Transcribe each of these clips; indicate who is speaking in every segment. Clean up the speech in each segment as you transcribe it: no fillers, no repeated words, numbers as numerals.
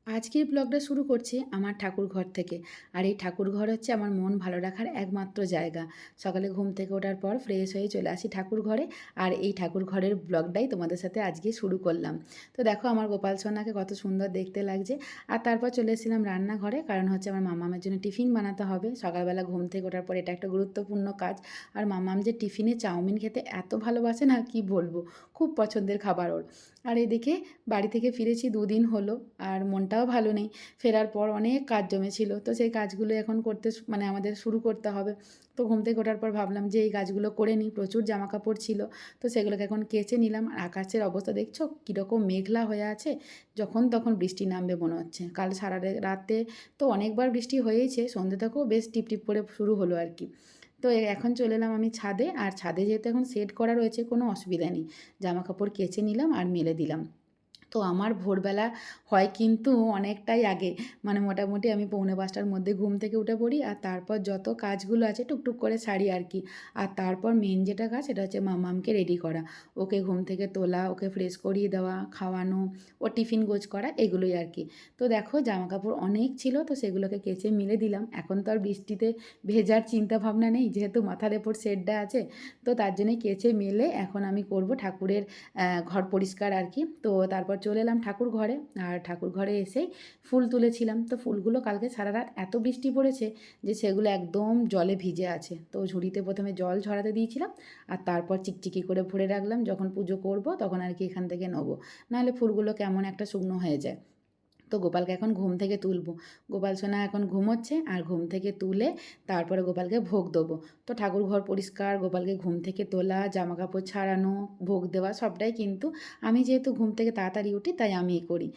Speaker 1: আজকের ব্লগটা শুরু করছি আমার ঠাকুর ঘর থেকে। আর এই ঠাকুর ঘর হচ্ছে আমার মন ভালো রাখার একমাত্র জায়গা। সকালে ঘুম থেকে ওঠার পর ফ্রেশ হয়ে চলে আসি ঠাকুর ঘরে। আর এই ঠাকুর ঘরের ব্লগটাই তোমাদের সাথে আজকে শুরু করলাম। তো দেখো আমার গোপাল সোনাকে কত সুন্দর দেখতে লাগছে। আর তারপর চলে এসেছিলাম রান্নাঘরে, কারণ হচ্ছে আমার মামামের জন্য টিফিন বানাতে হবে। সকালবেলা ঘুম থেকে ওঠার পর এটা একটা গুরুত্বপূর্ণ কাজ। আর মামাম যে টিফিনে চাউমিন খেতে এত ভালোবাসে না, কি বলবো, খুব পছন্দের খাবার ওর। আর এদিকে বাড়ি থেকে ফিরেছি 2 দিন হলো, আর মনটাও ভালো নেই। ফেরার পর অনেক কাজ জমেছিল, তো সেই কাজগুলো এখন করতে মানে আমাদের শুরু করতে হবে। তো ঘুম থেকে ওঠার পর ভাবলাম যে এই কাজগুলো করে নিই, প্রচুর জামা কাপড় ছিল। তো সেগুলোকে এখন কেচে নিলাম। আর আকাশের অবস্থা দেখছো কীরকম মেঘলা হয়ে আছে, যখন তখন বৃষ্টি নামবে মনে হচ্ছে। কাল সারা রাতে তো অনেকবার বৃষ্টি হয়েইছে, সন্ধ্যে থেকেও বেশ টিপটিপ করে শুরু হলো আর কি। তো এখন চলে এলাম আমি ছাদে। আর ছাদে যেহেতু এখন সেট করা রয়েছে, কোনো অসুবিধা নেই। জামা কাপড় কেচে নিলাম আর মেলে দিলাম। তো আমার ভোরবেলা হয় কিন্তু অনেকটাই আগে, মানে মোটামুটি আমি 4:45টার মধ্যে ঘুম থেকে উঠে পড়ি। আর তারপর যত কাজগুলো আছে টুকটুক করে সারি আর কি। আর তারপর মেন যেটা কাজ সেটা হচ্ছে মামামকে রেডি করা, ওকে ঘুম থেকে তোলা, ওকে ফ্রেশ করিয়ে দেওয়া, খাওয়ানো, ও টিফিন গোছ করা, এগুলোই আর কি। তো দেখো জামা কাপড় অনেক ছিল, তো সেগুলোকে কেচে মিলে দিলাম। এখন তো আর বৃষ্টিতে ভেজার চিন্তা ভাবনা নেই, যেহেতু মাথার ওপর শেডটা আছে। তো তার জন্যই কেচে মেলে এখন আমি করব ঠাকুরের ঘর পরিষ্কার আর কি। তো তারপর চলে এলাম ঠাকুর ঘরে। আর ঠাকুর ঘরে এসেই ফুল তুলেছিলাম। তো ফুলগুলো কালকে সারা রাত এত বৃষ্টি পড়েছে যে সেগুলো একদম জলে ভিজে আছে। তো ঝুড়িতে প্রথমে জল ঝরাতে দিয়েছিলাম, আর তারপর চিকচিকি করে ভরে রাখলাম, যখন পুজো করব তখন আর কি এখান থেকে নেবো। নাহলে ফুলগুলো কেমন একটা শুকনো হয়ে যায়। তো গোপালকে এখন ঘুম থেকে তুলবো। গোপাল সোনা এখন ঘুমোচ্ছে, আর ঘুম থেকে তুলে তারপরে গোপালকে ভোগ দেবো। তো ঠাকুর ঘর পরিষ্কার, গোপালকে ঘুম থেকে তোলা, জামা কাপড় ছাড়ানো, ভোগ দেওয়া সবটাই কিন্তু আমি যেহেতু ঘুম থেকে তাড়াতাড়ি উঠি তাই আমিই করি।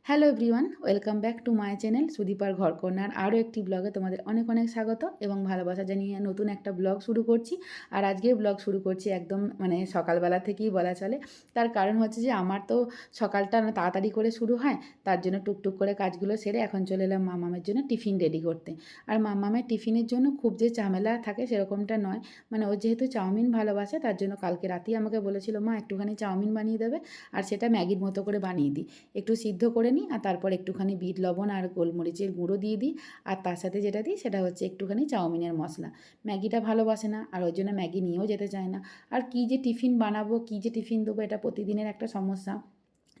Speaker 1: Hello everyone, welcome back to my channel সুদীপার ঘরকন্যার আরও একটি ব্লগে তোমাদের অনেক অনেক স্বাগত এবং ভালোবাসা জানিয়ে নতুন একটা ব্লগ শুরু করছি। আর আজকের ব্লগ শুরু করছি একদম মানে সকালবেলা থেকেই বলা চলে। তার কারণ হচ্ছে যে আমার তো সকালটা তাড়াতাড়ি করে শুরু হয়, তার জন্য টুকটুক করে কাজগুলো সেরে এখন চলে এলাম মামামের জন্য টিফিন রেডি করতে। আর মামামের টিফিনের জন্য খুব যে ঝামেলা থাকে সেরকমটা নয়। মানে ও যেহেতু চাউমিন ভালোবাসে, তার জন্য কালকে রাতেই আমাকে বলেছিল মা একটুখানি চাউমিন বানিয়ে দেবে। আর সেটা ম্যাগির মতো করে বানিয়ে দিই, একটু সিদ্ধ করে নিই, আর তারপর একটুখানি বিট লবণ আর গোলমরিচের গুঁড়ো দিয়ে দিই। আর তার সাথে যেটা দিই সেটা হচ্ছে একটুখানি চাউমিনের মশলা। ম্যাগিটা ভালোবাসে না, আর ওই জন্য ম্যাগি নিয়েও যেতে চায় না। আর কী যে টিফিন বানাবো, কী যে টিফিন দেবো, এটা প্রতিদিনের একটা সমস্যা।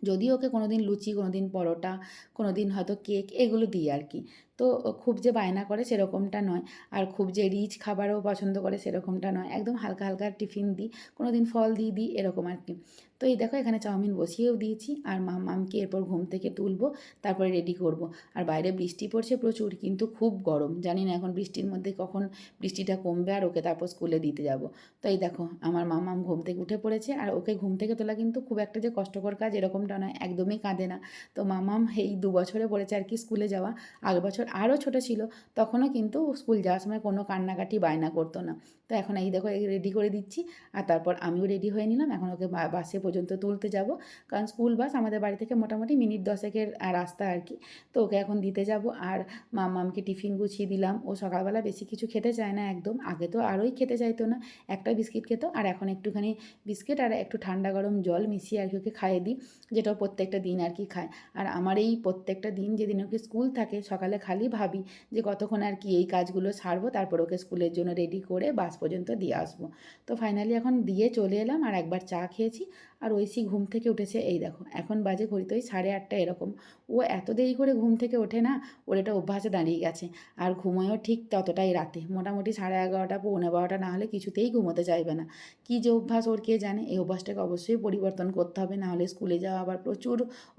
Speaker 1: যদি ওকে কোনো দিন লুচি, কোনো দিন পরোটা, কোনো দিন হয়তো কেক, এগুলো দিই আর কি। তো খুব যে বায়না করে সেরকমটা নয়। আর খুব যে রিচ খাবারও পছন্দ করে সেরকমটা নয়, একদম হালকা হালকা টিফিন দিই। কোনো দিন ফল দিয়ে দিই, এরকম আর কি। তো এই দেখো এখানে চাউমিন বসিয়েও দিয়েছি, আর মামামকে এরপর ঘুম থেকে তুলবো, তারপরে রেডি করব। আর বাইরে বৃষ্টি পড়ছে প্রচুর, কিন্তু খুব গরম। জানি না এখন বৃষ্টির মধ্যে কখন বৃষ্টিটা কমবে আর ওকে তারপর স্কুলে দিতে যাব। তো এই দেখো আমার মামাম ঘুম থেকে উঠে পড়েছে। আর ওকে ঘুম থেকে তোলা কিন্তু খুব একটা যে কষ্টকর কাজ এরকমটা নয়, একদমই কাঁদে না। তো মামাম এই 2 বছরে পড়েছে আর কি স্কুলে যাওয়া। আগের বছর আরও ছোটো ছিল, তখনও কিন্তু স্কুল যাওয়ার সময় কোনো কান্নাকাটি বায়না করতো না। তো এখন এই দেখো রেডি করে দিচ্ছি, আর তারপর আমিও রেডি হয়ে নিলাম। এখন ওকে বাসে পর্যন্ত তুলতে যাব, কারণ স্কুল বাস আমাদের বাড়ি থেকে মোটামুটি মিনিট 10-এর রাস্তা আর কি। তো ওকে এখন দিতে যাব। আর মামামকে টিফিন গুছিয়ে দিলাম। ও সকালবেলা বেশি কিছু খেতে চায় না একদম, আগে তো আরোই খেতে চাইতো না, একটা বিস্কিট খেত। আর এখন একটুখানি বিস্কিট আর একটু ঠান্ডা গরম জল মিশিয়ে আর কি ওকে খাইয়ে দিই, যেটা প্রত্যেকটা দিন আর কি খায়। আর আমার এই প্রত্যেকটা দিন যেদিন ওকে স্কুল থাকে, সকালে খালি ভাবি যে কতক্ষণ আর কি এই কাজগুলো সারবো, তারপর ওকে স্কুলের জন্য রেডি করে বাস পর্যন্ত দিয়ে আসবো। তো ফাইনালি এখন দিয়ে চলে এলাম, আর একবার চা খেয়েছি। আর ঐশী ঘুম থেকে উঠেছে, এই দেখো এখন বাজে ঘড়িতে ওই 8:30 এরকম। ও এত দেরি করে ঘুম থেকে ওঠে না, ওর এটা অভ্যাসে দাঁড়িয়ে গেছে। আর ঘুমোয়ও ঠিক ততটাই রাতে, মোটামুটি 11:30, 11:45 না হলে কিছুতেই ঘুমোতে চাইবে না। কী যে অভ্যাস ওর কে জানে। এই অভ্যাসটাকে অবশ্যই পরিবর্তন করতে হবে, নাহলে স্কুলে যাওয়া আবার প্রচুর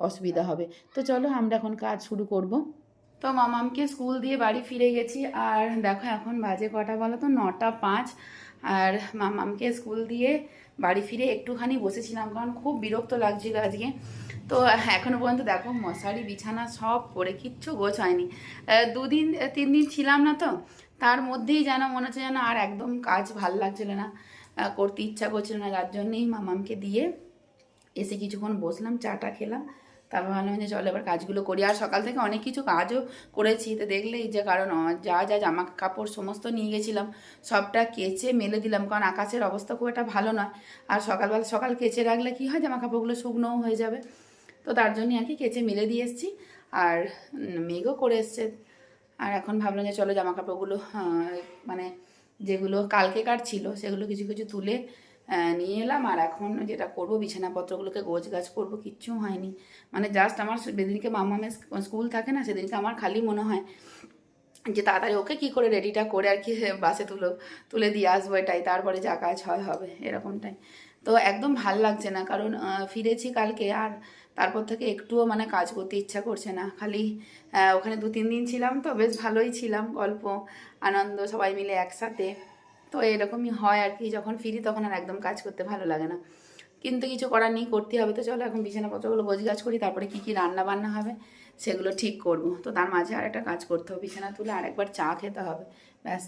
Speaker 1: অসুবিধা হবে। তো চলো আমরা এখন কাজ শুরু করব। তো মামামকে স্কুল দিয়ে বাড়ি ফিরে গেছি। আর দেখো এখন বাজে কটা বলো তো, 9:05। আর মামামকে স্কুল দিয়ে বাড়ি ফিরে একটুখানি বসেছিলাম, কারণ খুব বিরক্ত লাগছিল আজকে। তো এখনও পর্যন্ত দেখো মশারি বিছানা সব পরে কিচ্ছু গোছ হয়নি। 2 দিন 3 দিন ছিলাম না, তো তার মধ্যেই যেন মনে হচ্ছে যেন আর একদম কাজ ভাল লাগছিল না, করতে ইচ্ছা করছিল না। যার জন্যেই মামামকে দিয়ে এসে কিছুক্ষণ বসলাম, চাটা খেলাম। তারপর ভাবলাম যে চলো এবার কাজগুলো করি। আর সকাল থেকে অনেক কিছু কাজও করেছি, তো দেখলেই যে, কারণ যা যা জামা কাপড় সমস্ত নিয়ে গেছিলাম সবটা কেচে মেলে দিলাম, কারণ আকাশের অবস্থা খুব একটা ভালো নয়। আর সকালবেলা সকাল কেচে রাখলে কী হয়, জামা কাপড়গুলো শুকনোও হয়ে যাবে। তো তার জন্যই আর কি কেচে মেলে দিয়ে এসেছি। আর মেঘও করে এসছে। আর এখন ভাবলাম যে চলো জামা কাপড়গুলো মানে যেগুলো কালকেকার ছিল সেগুলো কিছু কিছু তুলে নিয়ে এলাম। আর এখন যেটা করব বিছানাপত্রগুলোকে গোছগাছ করব, কিচ্ছু হয়নি। মানে জাস্ট আমার যেদিনকে মামামের স্কুল থাকে না সেদিনকে আমার খালি মনে হয় যে তাড়াতাড়ি ওকে কী করে রেডিটা করে আর কি বাসে তুলে দিয়ে আসবো, এটাই, তারপরে যা কাজ হবে এরকমটাই। তো একদম ভাল লাগছে না, কারণ ফিরেছি কালকে আর তারপর থেকে একটুও মানে কাজ করতে ইচ্ছা করছে না। খালি ওখানে 2-3 দিন ছিলাম তো বেশ ভালোই ছিলাম, গল্প আনন্দ সবাই মিলে একসাথে। তো এরকমই হয় আর কি, যখন ফিরি তখন আর একদম কাজ করতে ভালো লাগে না, কিন্তু কিছু করার নেই, করতে হবে। তো চলো এখন বিছানাপত্রগুলো গোছগাছ করি, তারপরে কী কী রান্না বান্না হবে সেগুলো ঠিক করব। তো তার মাঝে আর একটা কাজ করতে হবে, বিছানা তুলে আরেকবার চা খেতে হবে, ব্যাস,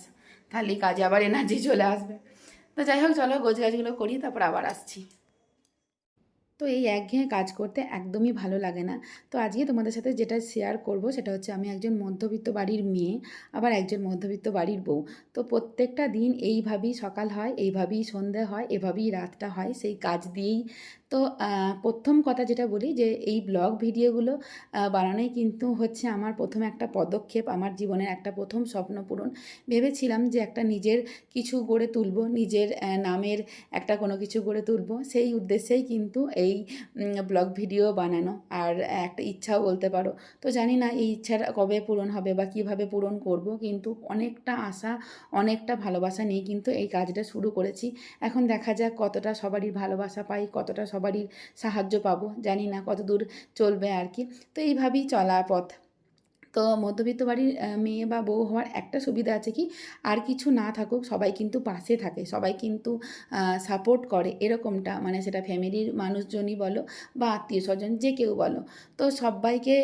Speaker 1: তাহলেই কাজে আবার এনার্জি চলে আসবে। তো যাই হোক, চলো গোছগাছগুলো করি, তারপর আবার আসছি। তো এই একঘেয়ে কাজ করতে একদমই ভালো লাগে না। তো আজকে তোমাদের সাথে যেটা শেয়ার করব সেটা হচ্ছে, আমি একজন মধ্যবিত্ত বাড়ির মেয়ে, আবার একজন মধ্যবিত্ত বাড়ির বউ। তো প্রত্যেকটা দিন এইভাবেই সকাল হয়, এইভাবেই সন্ধে হয়, এভাবেই রাতটা হয়, সেই কাজ দিয়েই। তো প্রথম কথা যেটা বলি যে এই ব্লগ ভিডিওগুলো বানানোই কিন্তু হচ্ছে আমার প্রথম একটা পদক্ষেপ, আমার জীবনের একটা প্রথম স্বপ্ন পূরণ। ভেবেছিলাম যে একটা নিজের কিছু গড়ে তুলব, নিজের নামের একটা কোনো কিছু গড়ে তুলব, সেই উদ্দেশ্যেই কিন্তু এই ব্লগ ভিডিও বানানো, আর একটা ইচ্ছাও বলতে পারো। তো জানি না এই ইচ্ছাটা কবে পূরণ হবে বা কীভাবে পূরণ করব, কিন্তু অনেকটা আশা, অনেকটা ভালোবাসা নিয়ে কিন্তু এই কাজটা শুরু করেছি। এখন দেখা যাক কতটা সবারই ভালোবাসা পাই, কতটা সবারই সাহায্য পাবো, জানি না কত দূর চলবে আর কি। তো এইভাবেই চলা পথ। তো মধ্যবিত্ত বাড়ির মেয়ে বা বউ হওয়ার একটা সুবিধা আছে কি, আর কিছু না থাকুক সবাই কিন্তু পাশে থাকে, সবাই কিন্তু সাপোর্ট করে, এরকমটা মানে সেটা ফ্যামিলির মানুষজনই বলো বা আত্মীয় স্বজন যে কেউ বলো, তো সবাইকে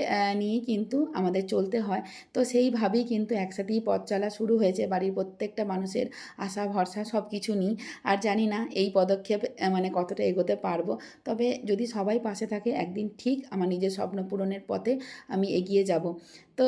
Speaker 1: নিয়ে কিন্তু আমাদের চলতে হয়। তো সেইভাবেই কিন্তু একসাথেই পথ চলা শুরু হয়েছে, বাড়ির প্রত্যেকটা মানুষের আশা ভরসা সব কিছু নিই। আর জানি না এই পদক্ষেপ মানে কতটা এগোতে পারবো, তবে যদি সবাই পাশে থাকে একদিন ঠিক আমার নিজের স্বপ্ন পূরণের পথে আমি এগিয়ে যাব। তো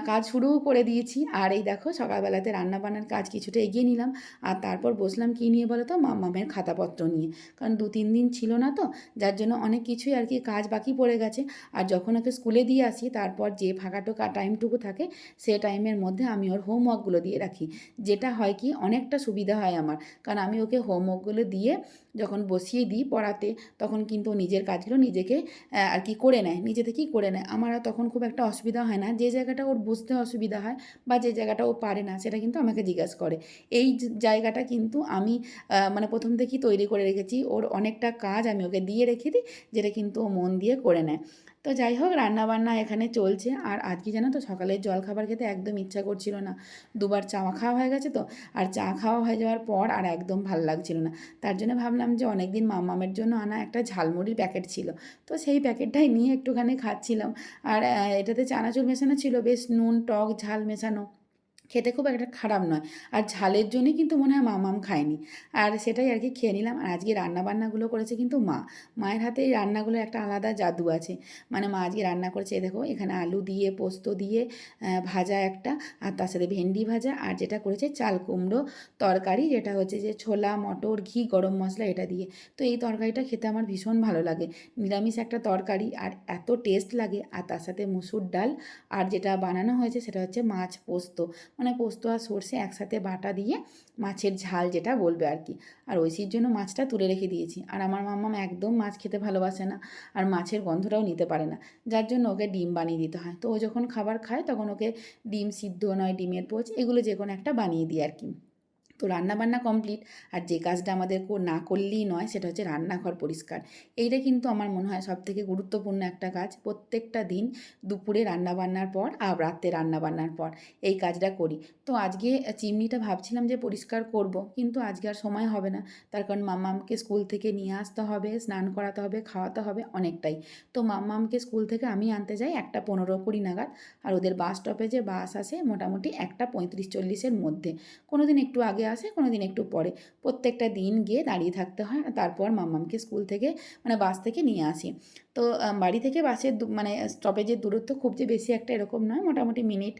Speaker 1: কাজ শুরুও করে দিয়েছি। আর এই দেখো সকালবেলাতে রান্নাবান্নার কাজ কিছুটা এগিয়ে নিলাম। আর তারপর বসলাম কী নিয়ে বলো তো, মাম্মামের খাতাপত্র নিয়ে। কারণ 2-3 দিন ছিল না তো, যার জন্য অনেক কিছুই আর কি কাজ বাকি পড়ে গেছে। আর যখন ওকে স্কুলে দিয়ে আসি তারপর যে ফাঁকা টাইমটুকু থাকে, সে টাইমের মধ্যে আমি ওর হোমওয়ার্কগুলো দিয়ে রাখি। যেটা হয় কি অনেকটা সুবিধা হয় আমার, কারণ আমি ওকে হোমওয়ার্কগুলো দিয়ে যখন বসিয়ে দিই পড়াতে, তখন কিন্তু ও নিজের কাজগুলো নিজেকে আর কি করে নেয়, নিজে থেকেই করে নেয়। আমার আর তখন খুব একটা অসুবিধা হয় না। যে জায়গাটা ওর বুঝতে অসুবিধা হয় বা যে জায়গাটা ও পারে না, সেটা কিন্তু আমাকে জিজ্ঞাসা করে। এই জায়গাটা কিন্তু আমি মানে প্রথম থেকেই তৈরি করে রেখেছি। ওর অনেকটা কাজ আমি ওকে দিয়ে রেখে দিই, যেটা কিন্তু ও মন দিয়ে করে নেয়। তো যাই হোক, রান্নাবান্না এখানে চলছে। আর আজকে জানো তো সকালের জলখাবার খেতে একদম ইচ্ছা করছিল না। দুবার চা খাওয়া হয়ে গেছে তো, আর চা খাওয়া হয়ে যাওয়ার পর আর একদম ভাল লাগছিল না। তার জন্য ভাবলাম যে অনেকদিন মাম্মামের জন্য আনা একটা ঝালমুড়ির প্যাকেট ছিল, তো সেই প্যাকেটটাই নিয়ে একটুখানি খাচ্ছিলাম। আর এটাতে চানাচুর মেশানো ছিল, বেশ নুন টক ঝাল মেশানো, খেতে খুব একটা খারাপ নয়। আর ঝালের জন্যই কিন্তু মনে হয় মামাম খায়নি। আর সেটাই আর কি খেয়ে নিলাম। আর আজকে রান্নাবান্নাগুলো করেছে কিন্তু মা। মায়ের হাতে এই রান্নাগুলোর একটা আলাদা জাদু আছে। মানে মা আজকে রান্না করেছে, দেখো এখানে আলু দিয়ে পোস্ত দিয়ে ভাজা একটা, আর তার সাথে ভেন্ডি ভাজা, আর যেটা করেছে চাল কুমড়ো তরকারি, যেটা হচ্ছে যে ছোলা মটর ঘি গরম মশলা এটা দিয়ে। তো এই তরকারিটা খেতে আমার ভীষণ ভালো লাগে, নিরামিষ একটা তরকারি আর এত টেস্ট লাগে। আর তার সাথে মুসুর ডাল, আর যেটা বানানো হয়েছে সেটা হচ্ছে মাছ পোস্ত, মানে পোস্ত আর সর্ষে একসাথে বাটা দিয়ে মাছের ঝাল যেটা বলবে আর কি। আর ঐশীর জন্য মাছটা তুলে রেখে দিয়েছি। আর আমার মাম্মাম একদম মাছ খেতে ভালোবাসে না, আর মাছের গন্ধটাও নিতে পারে না, যার জন্য ওকে ডিম বানিয়ে দিতে হয়। তো ও যখন খাবার খায় তখন ওকে ডিম সিদ্ধ নয় ডিমের পোচ এগুলো যে কোনো একটা বানিয়ে দিই আর কি। তো রান্নাবান্না কমপ্লিট। আর যে কাজটা আমাদের না করলেই নয় সেটা হচ্ছে রান্নাঘর পরিষ্কার। এইটা কিন্তু আমার মনে হয় সবথেকে গুরুত্বপূর্ণ একটা কাজ। প্রত্যেকটা দিন দুপুরে রান্নাবান্নার পর আর রাতে রান্নাবান্নার পর এই কাজটা করি। তো আজকে চিমনিটা ভাবছিলাম যে পরিষ্কার করব, কিন্তু আজকে আর সময় হবে না। তার কারণ মাম্মামকে স্কুল থেকে নিয়ে আসতে হবে, স্নান করাতে হবে, খাওয়াতে হবে অনেকটাই। তো মাম্মামকে স্কুল থেকে আমি আনতে যাই 1:15-20 নাগাদ। আর ওদের বাস স্টপেজে বাস আসে মোটামুটি 1:35-40-এর মধ্যে। কোনো দিন একটু আগে আসে, কোনো দিন একটু পরে। প্রত্যেকটা দিন গিয়ে দাঁড়িয়ে থাকতে হয়, তারপর মাম্মামকে স্কুল থেকে মানে বাস থেকে নিয়ে আসি। তো বাড়ি থেকে বাসের মানে স্টপেজের দূরত্ব খুব যে বেশি একটা এরকম নয়, মোটামুটি মিনিট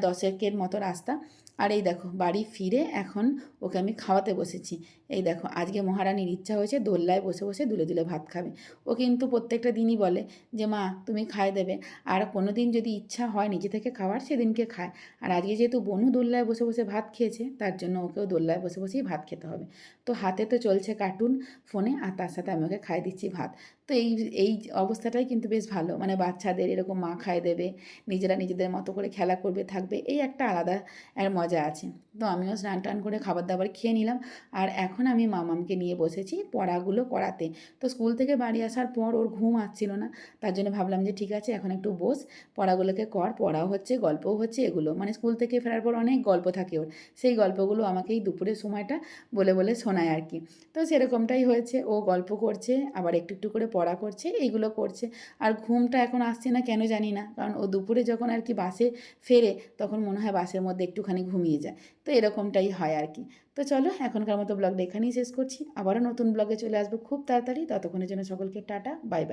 Speaker 1: 10-এর মতো রাস্তা। আর এই দেখো বাড়ি ফিরে এখন ওকে আমি খাওয়াতে বসেছি। এই দেখো আজকে মহারানীর ইচ্ছা হয়েছে দোলনায় বসে বসে দুলে দুলে ভাত খাবে। ও কিন্তু প্রত্যেকটা দিনই বলে যে মা তুমি খাইয়ে দেবে, আর কোনো দিন যদি ইচ্ছা হয় নিজে থেকে খাওয়ার সেদিনকে খায়। আর আজকে যেহেতু বনু দোলনায় বসে বসে ভাত খেয়েছে তার জন্য ওকেও দোলনায় বসে বসেই ভাত খেতে হবে। তো হাতে তো চলছে কার্টুন ফোনে, আর তার সাথে আমি ওকে খাইয়ে দিচ্ছি ভাত। তো এই এই অবস্থাটাই কিন্তু বেশ ভালো, মানে বাচ্চাদের এরকম মা খাইয়ে দেবে, নিজেরা নিজেদের মতো করে খেলা করবে থাকবে, এই একটা আলাদা এর মজা আছে। তো আমিও স্নান টান করে খাবার দাবার খেয়ে নিলাম। আর এখন আমি মামামকে নিয়ে বসেছি পড়াগুলো করাতে। তো স্কুল থেকে বাড়ি আসার পর ওর ঘুম আসছিল না, তার জন্য ভাবলাম যে ঠিক আছে এখন একটু বস, পড়াগুলোকে কর, পড়াও হচ্ছে গল্পও হচ্ছে, এগুলো মানে স্কুল থেকে ফেরার পর অনেক গল্প থাকে ওর, সেই গল্পগুলো আমাকেই দুপুরের সময়টা বলে বলে শোনায় আর কি। তো সেরকমটাই হয়েছে, ও গল্প করছে আবার একটু একটু করে পড়া করছে, এইগুলো করছে। আর ঘুমটা এখন আসছে না কেন জানি না, কারণ ও দুপুরে যখন আর কি বাসে ফেরে তখন মনে হয় বাসের মধ্যে একটুখানি ঘুমিয়ে যায়। তো এরকমটাই হয় আর কি। তো চলো এখনকার মতো ব্লগটা এখানেই শেষ করছি, আবারও নতুন ব্লগে চলে আসবো খুব তাড়াতাড়ি। ততক্ষণের জন্য সকলকে টাটা, বাই বাই।